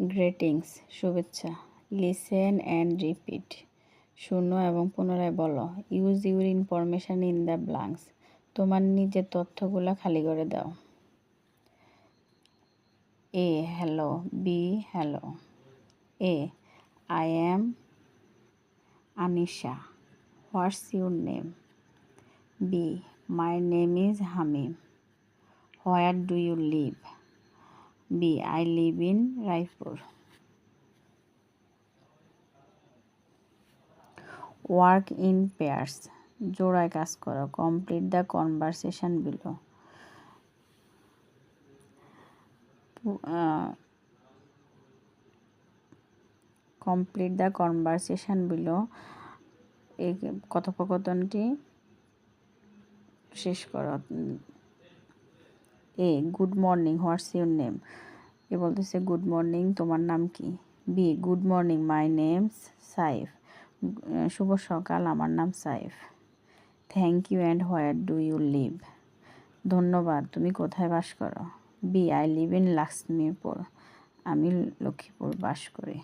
Greetings শুভেচ্ছা। Listen and repeat শূন্য এবং পুনরায় বলো। Use your information in the blanks তোমার নিজের তথ্যগুলো খালি করে দাও। A hello, B hello. A I am Anisha, what's your name? B my name is Hamim, where do you live? B I live in Raipur. Work in pairs জোড়ায় কাজ করো। Complete the conversation below complete the conversation below এই কথোপকথনটি শেষ করো। A good morning, what's your name? A বলতেছে good morning, তোমার নাম কি? B good morning, my name Saif, শুভ সকাল, আমার নাম সাইফ। Thank you and where do you live? ধন্যবাদ, তুমি কোথায় বাস করো? B I live in Lakshmipur, আমি লক্ষ্মীপুর বাস করি।